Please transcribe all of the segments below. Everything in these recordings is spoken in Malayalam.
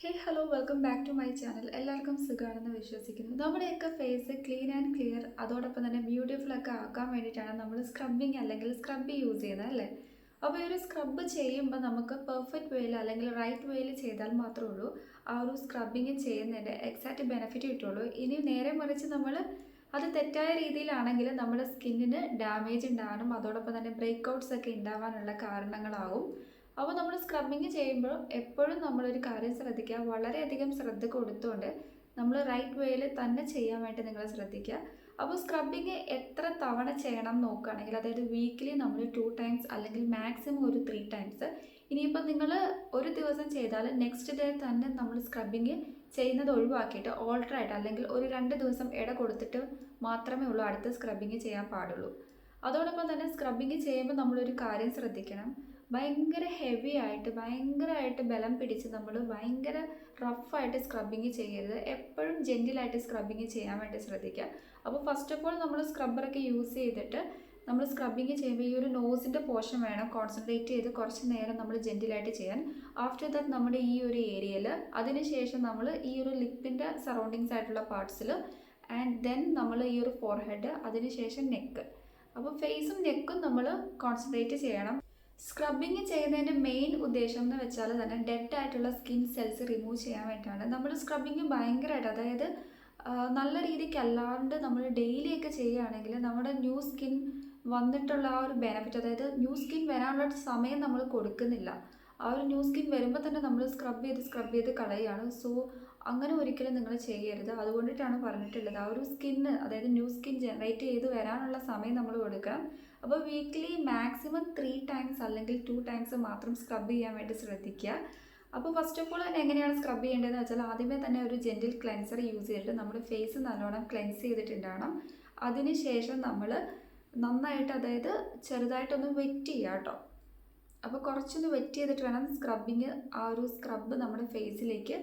Hello welcome back to my channel. എല്ലാവർക്കും സുഖമാണെന്ന് വിശ്വസിക്കുന്നു. നമ്മുടെയൊക്കെ ഫേസ് ക്ലീൻ ആൻഡ് ക്ലിയർ അതോടൊപ്പം തന്നെ ബ്യൂട്ടിഫുൾ ഒക്കെ ആക്കാൻ വേണ്ടിയിട്ടാണ് നമ്മൾ സ്ക്രബിങ് അല്ലെങ്കിൽ സ്ക്രബ് യൂസ് ചെയ്യുന്നത് അല്ലേ. അപ്പോൾ ഈ ഒരു സ്ക്രബ് ചെയ്യുമ്പോൾ നമുക്ക് പെർഫെക്റ്റ് വേയിൽ അല്ലെങ്കിൽ റൈറ്റ് വേയിൽ ചെയ്താൽ മാത്രമേ ഉള്ളൂ ആ ഒരു സ്ക്രബിങ് ചെയ്യുന്നതിൻ്റെ എക്സാക്റ്റ് ബെനിഫിറ്റ് കിട്ടുള്ളൂ. ഇനി നേരെ മറിച്ച് നമ്മൾ അത് തെറ്റായ രീതിയിലാണെങ്കിൽ നമ്മുടെ സ്കിന്നിന് ഡാമേജ് ഉണ്ടാകാനും അതോടൊപ്പം തന്നെ ബ്രേക്ക്ഔട്ട്സ് ഒക്കെ ഉണ്ടാവാനുള്ള കാരണങ്ങളാവും. അപ്പോൾ നമ്മൾ സ്ക്രബിങ് ചെയ്യുമ്പോൾ എപ്പോഴും നമ്മളൊരു കാര്യം ശ്രദ്ധിക്കുക, വളരെയധികം ശ്രദ്ധ കൊടുത്തുകൊണ്ട് നമ്മൾ റൈറ്റ് വേയിൽ തന്നെ ചെയ്യാൻ വേണ്ടി നിങ്ങൾ ശ്രദ്ധിക്കുക. അപ്പോൾ സ്ക്രബിങ് എത്ര തവണ ചെയ്യണം നോക്കുകയാണെങ്കിൽ, അതായത് വീക്കിലി നമ്മൾ 2 ടൈംസ് അല്ലെങ്കിൽ മാക്സിമം ഒരു 3 ടൈംസ്. ഇനിയിപ്പോൾ നിങ്ങൾ ഒരു ദിവസം ചെയ്താൽ നെക്സ്റ്റ് ഡേ തന്നെ നമ്മൾ സ്ക്രബിങ് ചെയ്യുന്നത് ഒഴിവാക്കിയിട്ട് ഓൾട്ടറായിട്ട് അല്ലെങ്കിൽ ഒരു 2 ദിവസം ഇട കൊടുത്തിട്ട് മാത്രമേ ഉള്ളൂ അടുത്ത സ്ക്രബിങ് ചെയ്യാൻ പാടുള്ളൂ. അതോടൊപ്പം തന്നെ സ്ക്രബിങ് ചെയ്യുമ്പോൾ നമ്മളൊരു കാര്യം ശ്രദ്ധിക്കണം, ഭയങ്കര ഹെവി ആയിട്ട് ഭയങ്കരമായിട്ട് ബലം പിടിച്ച് നമ്മൾ ഭയങ്കര റഫായിട്ട് സ്ക്രബിങ് ചെയ്യരുത്. എപ്പോഴും ജെൻറ്റിലായിട്ട് സ്ക്രബിങ് ചെയ്യാൻ വേണ്ടി ശ്രദ്ധിക്കുക. അപ്പോൾ ഫസ്റ്റ് ഓഫ് ഓൾ നമ്മൾ സ്ക്രബ്ബറൊക്കെ യൂസ് ചെയ്തിട്ട് നമ്മൾ സ്ക്രബിങ് ചെയ്യുമ്പോൾ ഈ ഒരു നോസിൻ്റെ പോർഷൻ വേണം കോൺസെൻട്രേറ്റ് ചെയ്ത് കുറച്ച് നേരം നമ്മൾ ജെൻറ്റിലായിട്ട് ചെയ്യാൻ. ആഫ്റ്റർ ദാറ്റ് നമ്മുടെ ഈ ഒരു ഏരിയയിൽ, അതിനുശേഷം നമ്മൾ ഈ ഒരു ലിപ്പിൻ്റെ സറൗണ്ടിങ്സ് ആയിട്ടുള്ള പാർട്സിൽ, ആൻഡ് ദെൻ നമ്മൾ ഈ ഒരു ഫോർഹെഡ്, അതിനുശേഷം നെക്ക്. അപ്പോൾ ഫേസും നെക്കും നമ്മൾ കോൺസെൻട്രേറ്റ് ചെയ്യണം. സ്ക്രബിങ് ചെയ്യുന്നതിൻ്റെ മെയിൻ ഉദ്ദേശം എന്ന് വെച്ചാൽ തന്നെ ഡെഡ് ആയിട്ടുള്ള സ്കിൻ സെൽസ് റിമൂവ് ചെയ്യാൻ വേണ്ടിയിട്ടാണ്. നമ്മൾ സ്ക്രബിങ് ഭയങ്കരമായിട്ട്, അതായത് നല്ല രീതിക്ക് അല്ലാണ്ട് നമ്മൾ ഡെയിലി ഒക്കെ ചെയ്യുകയാണെങ്കിൽ നമ്മുടെ ന്യൂ സ്കിൻ വന്നിട്ടുള്ള ആ ഒരു ബെനിഫിറ്റ്, അതായത് ന്യൂ സ്കിൻ വരാനുള്ള സമയം നമ്മൾ കൊടുക്കുന്നില്ല. ആ ഒരു ന്യൂ സ്കിൻ വരുമ്പോൾ തന്നെ നമ്മൾ സ്ക്രബ് ചെയ്ത് കളയുകയാണ്. സോ അങ്ങനെ ഒരിക്കലും നിങ്ങൾ ചെയ്യരുത്. അതുകൊണ്ടിട്ടാണ് പറഞ്ഞിട്ടുള്ളത് ആ ഒരു സ്കിന്ന്, അതായത് ന്യൂ സ്കിൻ ജനറേറ്റ് ചെയ്ത് വരാനുള്ള സമയം നമ്മൾ കൊടുക്കണം. അപ്പോൾ വീക്ക്ലി മാക്സിമം 3 ടൈംസ് അല്ലെങ്കിൽ 2 ടൈംസ് മാത്രം സ്ക്രബ് ചെയ്യാൻ വേണ്ടി ശ്രദ്ധിക്കുക. അപ്പോൾ ഫസ്റ്റ് ഓഫ് ഓൾ തന്നെ എങ്ങനെയാണ് സ്ക്രബ് ചെയ്യേണ്ടതെന്ന് വെച്ചാൽ, ആദ്യമേ തന്നെ ഒരു ജെൻറ്റിൽ ക്ലെൻസർ യൂസ് ചെയ്തിട്ട് നമ്മുടെ ഫേസ് നല്ലോണം ക്ലെൻസ് ചെയ്തിട്ടുണ്ടാകണം. അതിനുശേഷം നമ്മൾ നന്നായിട്ട്, അതായത് ചെറുതായിട്ടൊന്ന് വെറ്റ് ചെയ്യുക കേട്ടോ. അപ്പോൾ കുറച്ചൊന്ന് വെറ്റ് ചെയ്തിട്ട് വേണം സ്ക്രബിങ്, ആ ഒരു സ്ക്രബ് നമ്മുടെ ഫേസിലേക്ക്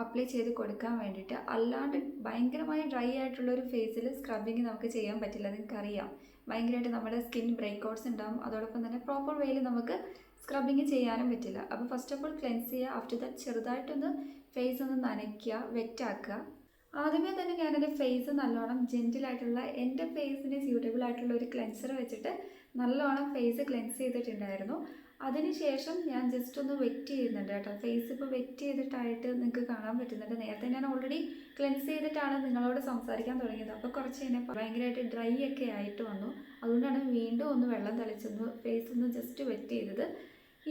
അപ്ലൈ ചെയ്ത് കൊടുക്കാൻ വേണ്ടിയിട്ട്. അല്ലാണ്ട് ഭയങ്കരമായി ഡ്രൈ ആയിട്ടുള്ളൊരു ഫേസിൽ സ്ക്രബിങ് നമുക്ക് ചെയ്യാൻ പറ്റില്ല. നിങ്ങൾക്കറിയാം, ഭയങ്കരമായിട്ട് നമ്മുടെ സ്കിൻ ബ്രേക്ക്ഔട്ട്സ് ഉണ്ടാകും. അതോടൊപ്പം തന്നെ പ്രോപ്പർ വേയിൽ നമുക്ക് സ്ക്രബിങ് ചെയ്യാനും പറ്റില്ല. അപ്പോൾ ഫസ്റ്റ് ഓഫ് ഓൾ ക്ലെൻസ് ചെയ്യുക. ആഫ്റ്റർ ദാറ്റ് ചെറുതായിട്ടൊന്ന് ഫേസ് ഒന്ന് നനയ്ക്കുക, വെറ്റാക്കുക. ആദ്യമേ തന്നെ ഞാനെൻ്റെ ഫേസ് നല്ലോണം ജെൻറ്റിലായിട്ടുള്ള, എൻ്റെ ഫേസിന് സ്യൂട്ടബിൾ ആയിട്ടുള്ള ഒരു ക്ലെൻസർ വെച്ചിട്ട് നല്ലോണം ഫേസ് ക്ലെൻസ് ചെയ്തിട്ടുണ്ടായിരുന്നു. അതിനുശേഷം ഞാൻ ജസ്റ്റ് ഒന്ന് വെറ്റ് ചെയ്യുന്നുണ്ട് കേട്ടോ. ഫേസ് ഇപ്പോൾ വെറ്റ് ചെയ്തിട്ടായിട്ട് നിങ്ങൾക്ക് കാണാൻ പറ്റുന്നുണ്ട്. നേരത്തെ ഞാൻ ഓൾറെഡി ക്ലെൻസ് ചെയ്തിട്ടാണ് നിങ്ങളോട് സംസാരിക്കാൻ തുടങ്ങിയത്. അപ്പോൾ കുറച്ച് കഴിഞ്ഞപ്പോൾ ഭയങ്കരമായിട്ട് ഡ്രൈ ഒക്കെ ആയിട്ട് വന്നു. അതുകൊണ്ടാണ് വീണ്ടും ഒന്ന് വെള്ളം തളിച്ചൊന്ന് ഫേസ് ഒന്ന് ജസ്റ്റ് വെറ്റ് ചെയ്തത്.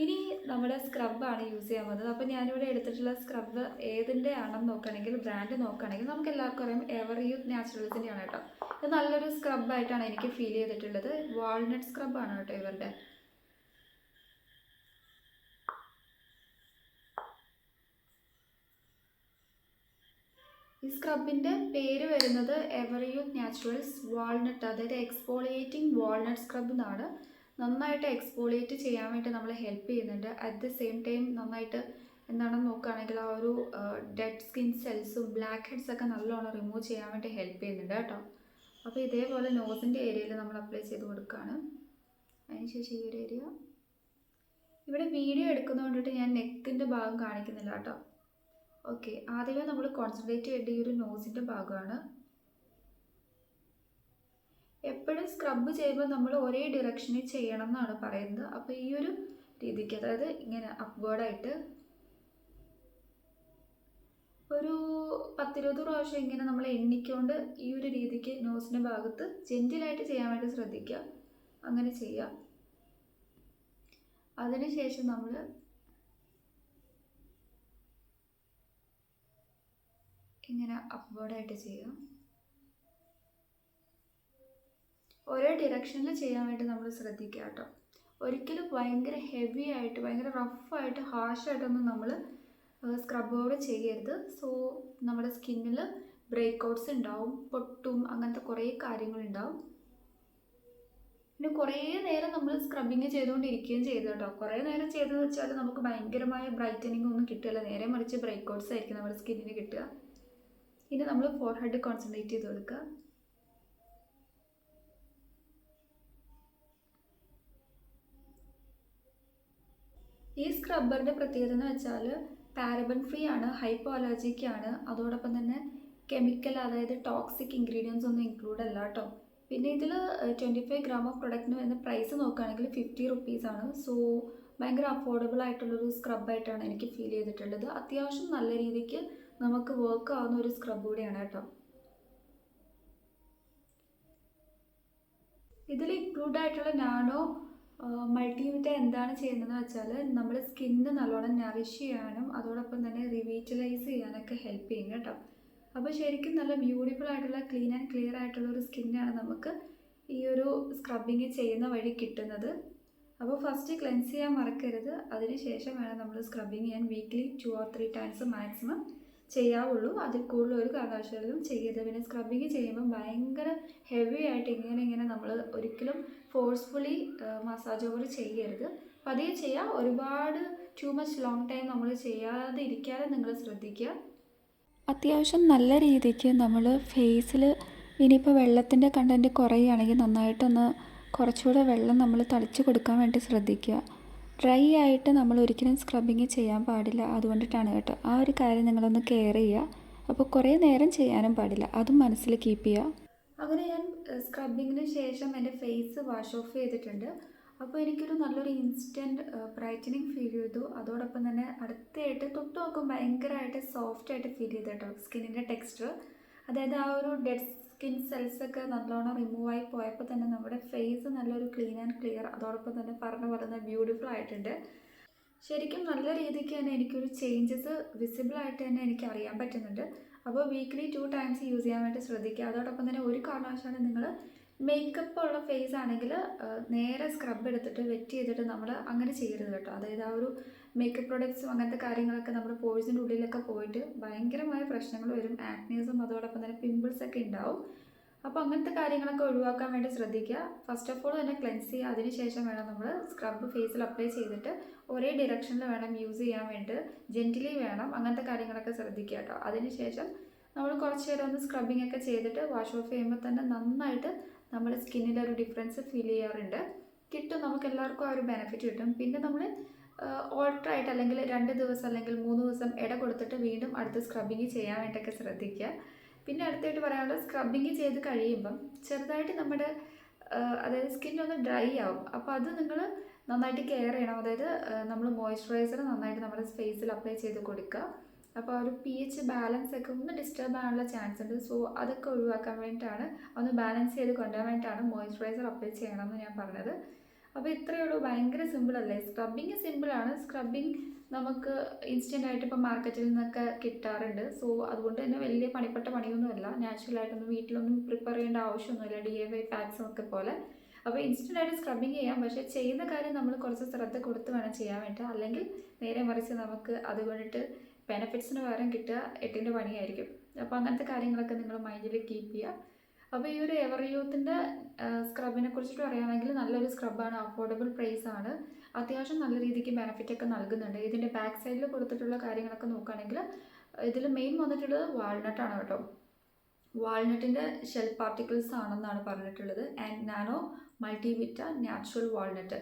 ഇനി നമ്മുടെ സ്ക്രബാണ് യൂസ് ചെയ്യാൻ പോകുന്നത്. അപ്പോൾ ഞാനിവിടെ എടുത്തിട്ടുള്ള സ്ക്രബ് ഏതിൻ്റെ ആണെന്ന് നോക്കുകയാണെങ്കിൽ, ബ്രാൻഡ് നോക്കുകയാണെങ്കിൽ നമുക്ക് എല്ലാവർക്കും അറിയാം, എവർയൂത്ത് നാച്ചുറൽസിൻ്റെയാണ് കേട്ടോ. ഇത് നല്ലൊരു സ്ക്രബായിട്ടാണ് എനിക്ക് ഫീൽ ചെയ്തിട്ടുള്ളത്. വാൾനട്ട് സ്ക്രബാണ് കേട്ടോ ഇവരുടെ. ഈ സ്ക്രബിൻ്റെ പേര് വരുന്നത് എവറിയൂത്ത് നാച്ചുറൽസ് വാൾനട്ട്, അതായത് എക്സ്ഫോളിയേറ്റിംഗ് വാൾനട്ട് സ്ക്രബ് എന്നാണ്. നന്നായിട്ട് എക്സ്ഫോളിയേറ്റ് ചെയ്യാൻ വേണ്ടി നമ്മളെ ഹെൽപ്പ് ചെയ്യുന്നുണ്ട്. അറ്റ് ദ സെയിം ടൈം നന്നായിട്ട് എന്താണെന്ന് നോക്കുകയാണെങ്കിൽ ആ ഒരു ഡെഡ് സ്കിൻ സെൽസും ബ്ലാക്ക് ഹെഡ്സ് ഒക്കെ നല്ലോണം റിമൂവ് ചെയ്യാൻ വേണ്ടി ഹെൽപ്പ് ചെയ്യുന്നുണ്ട് കേട്ടോ. അപ്പോൾ ഇതേപോലെ നോസിൻ്റെ ഏരിയയിൽ നമ്മൾ അപ്ലൈ ചെയ്ത് കൊടുക്കുകയാണ്. അതിനുശേഷം ഈ ഒരു ഏരിയ, ഇവിടെ വീഡിയോ എടുക്കുന്നതുകൊണ്ടിട്ട് ഞാൻ നെക്കിൻ്റെ ഭാഗം കാണിക്കുന്നില്ല കേട്ടോ. ഓക്കെ, ആദ്യമേ നമ്മൾ കോൺസെൻട്രേറ്റ് ചെയ്യേണ്ട ഈ ഒരു നോസിൻ്റെ ഭാഗമാണ്. എപ്പോഴും സ്ക്രബ് ചെയ്യുമ്പോൾ നമ്മൾ ഒരേ ഡിറക്ഷനിൽ ചെയ്യണം എന്നാണ് പറയുന്നത്. അപ്പോൾ ഈ ഒരു രീതിക്ക്, അതായത് ഇങ്ങനെ അപ്വേർഡായിട്ട് ഒരു 10-20 പ്രാവശ്യം ഇങ്ങനെ നമ്മൾ എണ്ണിക്കൊണ്ട് ഈ ഒരു രീതിക്ക് നോസിൻ്റെ ഭാഗത്ത് ജെൻറ്റിലായിട്ട് ചെയ്യാൻ വേണ്ടി ശ്രദ്ധിക്കുക. അങ്ങനെ ചെയ്യുക. അതിനുശേഷം നമ്മൾ ഇങ്ങനെ അപ്വേർഡായിട്ട് ചെയ്യുക. ഒരേ ഡിറക്ഷനിൽ ചെയ്യാൻ വേണ്ടി നമ്മൾ ശ്രദ്ധിക്കുക കേട്ടോ. ഒരിക്കലും ഭയങ്കര ഹെവി ആയിട്ട് ഭയങ്കര റഫായിട്ട് ഹാർഷായിട്ടൊന്നും നമ്മൾ സ്ക്രബോട് ചെയ്യരുത്. സോ നമ്മുടെ സ്കിന്നിൽ ബ്രേക്ക്ഔട്ട്സ് ഉണ്ടാവും, പൊട്ടും, അങ്ങനത്തെ കുറേ കാര്യങ്ങളുണ്ടാവും. പിന്നെ കുറേ നേരം നമ്മൾ സ്ക്രബിങ് ചെയ്തുകൊണ്ടിരിക്കുകയും ചെയ്തു കേട്ടോ. കുറേ നേരം ചെയ്തെന്ന് വെച്ചാൽ നമുക്ക് ഭയങ്കരമായ ബ്രൈറ്റനിങ് ഒന്നും കിട്ടില്ല. നേരെ മറിച്ച് ബ്രേക്ക്ഔട്ട്സ് ആയിരിക്കും നമ്മുടെ സ്കിന്നിന് കിട്ടുക. ഇനി നമ്മൾ ഫോർഹെഡ് കോൺസെൻട്രേറ്റ് ചെയ്ത് കൊടുക്കുക. ഈ സ്ക്രബ്ബറിൻ്റെ പ്രത്യേകത എന്ന് വെച്ചാൽ പാരബൻ ഫ്രീ ആണ്, ഹൈപ്പോ അലർജിക് ആണ്, അതോടൊപ്പം തന്നെ കെമിക്കൽ അതായത് ടോക്സിക് ഇൻഗ്രീഡിയൻസ് ഒന്നും ഇൻക്ലൂഡ് അല്ല കേട്ടോ. പിന്നെ ഇതിൽ 25 ഗ്രാം ഓഫ് പ്രൊഡക്റ്റിന് വരുന്ന പ്രൈസ് നോക്കുകയാണെങ്കിൽ 50 ആണ്. സോ ഭയങ്കര അഫോർഡബിൾ ആയിട്ടുള്ളൊരു സ്ക്രബായിട്ടാണ് എനിക്ക് ഫീൽ ചെയ്തിട്ടുള്ളത്. അത്യാവശ്യം നല്ല രീതിക്ക് നമുക്ക് വർക്ക് ആവുന്ന ഒരു സ്ക്രബ് കൂടിയാണ് കേട്ടോ. ഇതിൽ ഇൻക്ലൂഡ് ആയിട്ടുള്ള നാനോ മൾട്ടിവിറ്റ എന്താണ് ചെയ്യുന്നതെന്ന് വെച്ചാൽ നമ്മൾ സ്കിന്ന് നല്ലോണം നറിഷ് ചെയ്യാനും അതോടൊപ്പം തന്നെ റിവീറ്റലൈസ് ചെയ്യാനൊക്കെ ഹെൽപ്പ് ചെയ്യും കേട്ടോ. അപ്പോൾ ശരിക്കും നല്ല ബ്യൂട്ടിഫുൾ ആയിട്ടുള്ള ക്ലീൻ ആൻഡ് ക്ലിയർ ആയിട്ടുള്ള ഒരു സ്കിന്നാണ് നമുക്ക് ഈ ഒരു സ്ക്രബിങ് ചെയ്യുന്ന വഴി കിട്ടുന്നത്. അപ്പോൾ ഫസ്റ്റ് ക്ലെൻസ് ചെയ്യാൻ മറക്കരുത്. അതിനുശേഷം വേണം നമ്മൾ സ്ക്രബിങ് ചെയ്യാൻ. വീക്ക്ലി 2 or 3 ടൈംസ് മാക്സിമം ചെയ്യാവുള്ളൂ. അതിൽ കൂടുതൽ ഒരു കാരണവശാലും ചെയ്യരുത്. പിന്നെ സ്ക്രബിങ് ചെയ്യുമ്പോൾ ഭയങ്കര ഹെവി ആയിട്ട് ഇങ്ങനെ നമ്മൾ ഒരിക്കലും ഫോഴ്സ്ഫുള്ളി മസാജ് ഓവർ ചെയ്യരുത്. പതിയെ ചെയ്യുക. ഒരുപാട് ടു മച്ച് ലോങ് ടൈം നമ്മൾ ചെയ്യാതെ ഇരിക്കാതെ നിങ്ങൾ ശ്രദ്ധിക്കുക. അത്യാവശ്യം നല്ല രീതിക്ക് നമ്മൾ ഫേസിൽ ഇനിയിപ്പോൾ വെള്ളത്തിൻ്റെ കണ്ടൻറ്റ് കുറയുകയാണെങ്കിൽ നന്നായിട്ടൊന്ന് കുറച്ചുകൂടെ വെള്ളം നമ്മൾ തളിച്ച് കൊടുക്കാൻ വേണ്ടി ശ്രദ്ധിക്കുക. ഡ്രൈ ആയിട്ട് നമ്മൾ ഒരിക്കലും സ്ക്രബിങ് ചെയ്യാൻ പാടില്ല. അതുകൊണ്ടിട്ടാണ് കേട്ടോ. ആ ഒരു കാര്യം നിങ്ങളൊന്ന് കെയർ ചെയ്യുക. അപ്പോൾ കുറേ നേരം ചെയ്യാനും പാടില്ല, അതും മനസ്സിൽ കീപ്പ് ചെയ്യുക. അങ്ങനെ ഞാൻ സ്ക്രബിങ്ങിന് ശേഷം എൻ്റെ ഫേസ് വാഷ് ഓഫ് ചെയ്തിട്ടുണ്ട്. അപ്പോൾ എനിക്കൊരു നല്ലൊരു ഇൻസ്റ്റൻറ്റ് ബ്രൈറ്റനിങ് ഫീൽ ചെയ്തു. അതോടൊപ്പം തന്നെ അടുത്തായിട്ട് തൊട്ട് നോക്കുമ്പോൾ ഭയങ്കരമായിട്ട് സോഫ്റ്റായിട്ട് ഫീൽ ചെയ്തു കേട്ടോ. സ്കിന്നിൻ്റെ ടെക്സ്ചർ, അതായത് ആ ഒരു ഡെഡ് സ്കിൻ സെൽസൊക്കെ നല്ലോണം റിമൂവായി പോയപ്പോൾ തന്നെ നമ്മുടെ ഫേസ് നല്ലൊരു ക്ലീൻ ആൻഡ് ക്ലിയർ, അതോടൊപ്പം തന്നെ പറഞ്ഞു പറയുന്നത് ബ്യൂട്ടിഫുൾ ആയിട്ടുണ്ട്. ശരിക്കും നല്ല രീതിക്ക് തന്നെ എനിക്കൊരു ചേഞ്ചസ് വിസിബിളായിട്ട് തന്നെ എനിക്ക് അറിയാൻ പറ്റുന്നുണ്ട്. അപ്പോൾ വീക്ക്ലി 2 ടൈംസ് യൂസ് ചെയ്യാൻ വേണ്ടി ശ്രദ്ധിക്കുക. അതോടൊപ്പം തന്നെ ഒരു കാരണവശാലും നിങ്ങൾ മേക്കപ്പ് ഉള്ള ഫേസ് ആണെങ്കിൽ നേരെ സ്ക്രബ് എടുത്തിട്ട് വെറ്റ് ചെയ്തിട്ട് നമ്മൾ അങ്ങനെ ചെയ്യരുത് കേട്ടോ. അതായത് ആ ഒരു മേക്കപ്പ് പ്രൊഡക്ട്സും അങ്ങനത്തെ കാര്യങ്ങളൊക്കെ നമ്മുടെ പോഴ്സിൻ്റെ ഉള്ളിലൊക്കെ പോയിട്ട് ഭയങ്കരമായ പ്രശ്നങ്ങൾ വരും. ആക്നീസും അതോടൊപ്പം തന്നെ പിമ്പിൾസൊക്കെ ഉണ്ടാവും. അപ്പോൾ അങ്ങനത്തെ കാര്യങ്ങളൊക്കെ ഒഴിവാക്കാൻ വേണ്ടി ശ്രദ്ധിക്കുക. ഫസ്റ്റ് ഓഫ് ഓൾ തന്നെ ക്ലെൻസ് ചെയ്യുക. അതിനുശേഷം വേണം നമ്മൾ സ്ക്രബ് ഫേസിൽ അപ്ലൈ ചെയ്തിട്ട് ഒരേ ഡിറക്ഷനിൽ വേണം യൂസ് ചെയ്യാൻ വേണ്ടി, ജെൻറ്റിലി വേണം. അങ്ങനത്തെ കാര്യങ്ങളൊക്കെ ശ്രദ്ധിക്കുക കേട്ടോ. അതിനുശേഷം നമ്മൾ കുറച്ച് നേരം ഒന്ന് സ്ക്രബിങ് ഒക്കെ ചെയ്തിട്ട് വാഷ് ഓഫ് ചെയ്യുമ്പോൾ തന്നെ നന്നായിട്ട് നമ്മുടെ സ്കിന്നിലൊരു ഡിഫറൻസ് ഫീൽ ചെയ്യാറുണ്ട്. കിട്ടും, നമുക്ക് എല്ലാവർക്കും ആ ഒരു ബെനിഫിറ്റ് കിട്ടും. പിന്നെ നമ്മൾ ഓൾട്ടറായിട്ട് അല്ലെങ്കിൽ 2 ദിവസം അല്ലെങ്കിൽ 3 ദിവസം ഇട കൊടുത്തിട്ട് വീണ്ടും അടുത്ത് സ്ക്രബിങ് ചെയ്യാൻ വേണ്ടിയൊക്കെ ശ്രദ്ധിക്കുക. പിന്നെ അടുത്തായിട്ട് പറയാനുള്ളത്, സ്ക്രബിങ് ചെയ്ത് കഴിയുമ്പം ചെറുതായിട്ട് നമ്മുടെ അതായത് സ്കിന്നൊന്ന് ഡ്രൈ ആവും. അപ്പോൾ അത് നിങ്ങൾ നന്നായിട്ട് കെയർ ചെയ്യണം. അതായത് നമ്മൾ മോയ്സ്ചറൈസർ നന്നായിട്ട് നമ്മുടെ ഫേസിൽ അപ്ലൈ ചെയ്ത് കൊടുക്കുക. അപ്പോൾ ആ ഒരു pH ബാലൻസ് ഒക്കെ ഒന്ന് ഡിസ്റ്റർബ് ആകാനുള്ള ചാൻസ് ഉണ്ട്. സോ അതൊക്കെ ഒഴിവാക്കാൻ വേണ്ടിയിട്ടാണ്, ഒന്ന് ബാലൻസ് ചെയ്ത് കൊണ്ടുവരാൻ വേണ്ടിയിട്ടാണ് മോയ്സ്ചറൈസർ അപ്ലൈ ചെയ്യണമെന്ന് ഞാൻ പറഞ്ഞത്. അപ്പോൾ ഇത്രയേ ഉള്ളൂ. ഭയങ്കര സിമ്പിളല്ലേ. സ്ക്രബിങ് സിമ്പിളാണ്. സ്ക്രബിങ് നമുക്ക് ഇൻസ്റ്റൻ്റ് ആയിട്ട് ഇപ്പോൾ മാർക്കറ്റിൽ നിന്നൊക്കെ കിട്ടാറുണ്ട്. സോ അതുകൊണ്ട് തന്നെ വലിയ പണിപ്പെട്ട പണിയൊന്നുമല്ല. നാച്ചുറലായിട്ടൊന്നും വീട്ടിലൊന്നും പ്രിപ്പയർ ചെയ്യേണ്ട ആവശ്യമൊന്നുമില്ല, DIY പാക്സും ഒക്കെ പോലെ. അപ്പോൾ ഇൻസ്റ്റൻ്റ് ആയിട്ട് സ്ക്രബിങ് ചെയ്യാം. പക്ഷേ ചെയ്യുന്ന കാര്യം നമ്മൾ കുറച്ച് ശ്രദ്ധ കൊടുത്ത് വേണം ചെയ്യാൻ വേണ്ടി. അല്ലെങ്കിൽ നേരെ മറിച്ച് നമുക്ക് അതുകൊണ്ടിട്ട് ബെനിഫിറ്റ്സിന് പകരം കിട്ടുക 8ൻ്റെ പണിയായിരിക്കും. അപ്പോൾ അങ്ങനത്തെ കാര്യങ്ങളൊക്കെ നിങ്ങൾ മൈൻഡിൽ കീപ്പ് ചെയ്യുക. അപ്പോൾ ഈ ഒരു എവർയൂത്തിൻ്റെ സ്ക്രബിനെ കുറിച്ചിട്ട് പറയുകയാണെങ്കിൽ നല്ലൊരു സ്ക്രബാണ്, അഫോർഡബിൾ പ്രൈസ് ആണ്, അത്യാവശ്യം നല്ല രീതിക്ക് ബെനിഫിറ്റ് ഒക്കെ നൽകുന്നുണ്ട്. ഇതിൻ്റെ ബാക്ക് സൈഡിൽ കൊടുത്തിട്ടുള്ള കാര്യങ്ങളൊക്കെ നോക്കുകയാണെങ്കിൽ ഇതിൽ മെയിൻ വന്നിട്ടുള്ളത് വാൾനട്ടാണ് കേട്ടോ. വാൾനട്ടിൻ്റെ ഷെൽ പാർട്ടിക്കിൾസ് ആണെന്നാണ് പറഞ്ഞിട്ടുള്ളത്. ആൻഡ് നാനോ മൾട്ടിവിറ്റ നാച്ചുറൽ വാൾനട്ട്.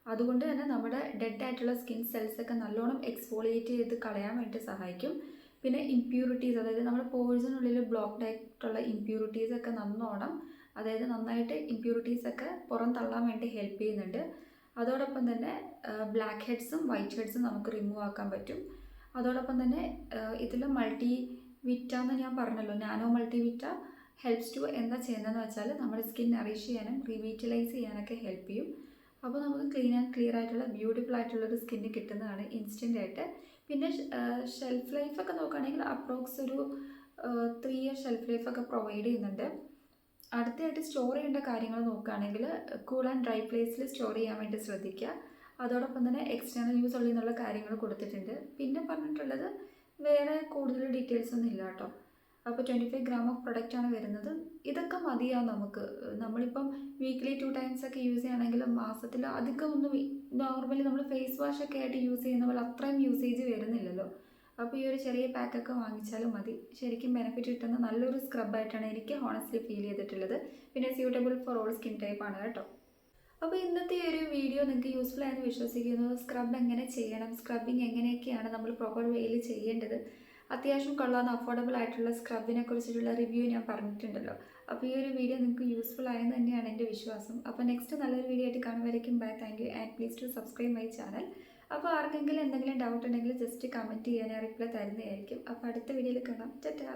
അതുകൊണ്ട് തന്നെ നമ്മുടെ ഡെഡ് ആയിട്ടുള്ള സ്കിൻ സെൽസ് ഒക്കെ നല്ലോണം എക്സ്ഫോളിയേറ്റ് ചെയ്ത് കളയാൻ വേണ്ടി സഹായിക്കും. പിന്നെ ഇംപ്യൂരിറ്റീസ്, അതായത് നമ്മുടെ പോഴ്സിനുള്ളിൽ ബ്ലോക്ക്ഡ് ആയിട്ടുള്ള ഇംപ്യൂരിറ്റീസ് ഒക്കെ അതായത് നന്നായിട്ട് ഇംപ്യൂരിറ്റീസ് ഒക്കെ പുറം തള്ളാൻ വേണ്ടി ഹെൽപ്പ് ചെയ്യുന്നുണ്ട്. അതോടൊപ്പം തന്നെ ബ്ലാക്ക് ഹെഡ്സും വൈറ്റ് ഹെഡ്സും നമുക്ക് റിമൂവ് ആക്കാൻ പറ്റും. അതോടൊപ്പം തന്നെ ഇതിൽ വിറ്റ എന്ന് ഞാൻ പറഞ്ഞല്ലോ, നാനോ മൾട്ടിവിറ്റ ഹെൽപ്സ് ടു എന്താ ചെയ്യുന്നതെന്ന് വെച്ചാൽ നമ്മുടെ സ്കിൻ നറിഷ് ചെയ്യാനും റീവീറ്റലൈസ് ചെയ്യാനൊക്കെ ഹെൽപ്പ് ചെയ്യും. അപ്പോൾ നമുക്ക് ക്ലീൻ ആൻഡ് ക്ലിയർ ആയിട്ടുള്ള ബ്യൂട്ടിഫുൾ ആയിട്ടുള്ളൊരു സ്കിന്ന് കിട്ടുന്നതാണ് ഇൻസ്റ്റൻ്റ് ആയിട്ട്. പിന്നെ ഷെൽഫ് ലൈഫൊക്കെ നോക്കുകയാണെങ്കിൽ അപ്രോക്സ് ഒരു 3 year ഷെൽഫ് ലൈഫൊക്കെ പ്രൊവൈഡ് ചെയ്യുന്നുണ്ട്. അടുത്തായിട്ട് സ്റ്റോർ ചെയ്യേണ്ട കാര്യങ്ങൾ നോക്കുകയാണെങ്കിൽ കൂൾ ആൻഡ് ഡ്രൈ പ്ലേസിൽ സ്റ്റോർ ചെയ്യാൻ വേണ്ടി ശ്രദ്ധിക്കുക. അതോടൊപ്പം തന്നെ എക്സ്റ്റേണൽ യൂസ് ഉള്ളിൽ നിന്നുള്ള കാര്യങ്ങൾ കൊടുത്തിട്ടുണ്ട്. പിന്നെ പറഞ്ഞിട്ടുള്ളത് വേറെ കൂടുതൽ ഡീറ്റെയിൽസ് ഒന്നും ഇല്ല കേട്ടോ. അപ്പോൾ 25 ഗ്രാം ഓഫ് പ്രൊഡക്റ്റാണ് വരുന്നത്. ഇതൊക്കെ മതിയാവും നമുക്ക്. നമ്മളിപ്പം വീക്ക്ലി 2 ടൈംസ് ഒക്കെ യൂസ് ചെയ്യുകയാണെങ്കിൽ മാസത്തിൽ അധികം ഒന്നും നോർമലി നമ്മൾ ഫേസ് വാഷ് ഒക്കെ ആയിട്ട് യൂസ് ചെയ്യുന്ന പോലെ അത്രയും യൂസേജ് വരുന്നില്ലല്ലോ. അപ്പോൾ ഈ ഒരു ചെറിയ പാക്കൊക്കെ വാങ്ങിച്ചാലും മതി. ശരിക്കും ബെനിഫിറ്റ് കിട്ടുന്ന നല്ലൊരു സ്ക്രബായിട്ടാണ് എനിക്ക് ഹോണസ്റ്റ്ലി ഫീൽ ചെയ്തിട്ടുള്ളത്. പിന്നെ suitable for all skin type ആണ് കേട്ടോ. അപ്പോൾ ഇന്നത്തെ ഈ ഒരു വീഡിയോ നിങ്ങൾക്ക് യൂസ്ഫുൾ ആയെന്ന് വിശ്വസിക്കുന്നു. സ്ക്രബ് എങ്ങനെ ചെയ്യണം, സ്ക്രബിങ് എങ്ങനെയൊക്കെയാണ് നമ്മൾ പ്രോപ്പർ വേയിൽ ചെയ്യേണ്ടത്, അത്യാവശ്യം കൊള്ളാവുന്ന അഫോർഡബിൾ ആയിട്ടുള്ള സ്ക്രബിനെ കുറിച്ചിട്ടുള്ള റിവ്യൂ ഞാൻ പറഞ്ഞിട്ടുണ്ടല്ലോ. അപ്പോൾ ഈ ഒരു വീഡിയോ നിങ്ങൾക്ക് യൂസ്ഫുൾ ആയെന്ന് തന്നെയാണ് എൻ്റെ വിശ്വാസം. അപ്പോൾ നെക്സ്റ്റ് നല്ലൊരു വീഡിയോ ആയിട്ട് കാണുമായിരിക്കും. Bye, thank you and please to subscribe my channel. അപ്പോൾ ആർക്കെങ്കിലും എന്തെങ്കിലും ഡൗട്ട് ഉണ്ടെങ്കിൽ ജസ്റ്റ് കമൻറ്റ് ചെയ്യാൻ, റിപ്ലൈ തരുന്നതായിരിക്കും. അപ്പോൾ അടുത്ത വീഡിയോയിൽ കാണാം. ടാറ്റാ.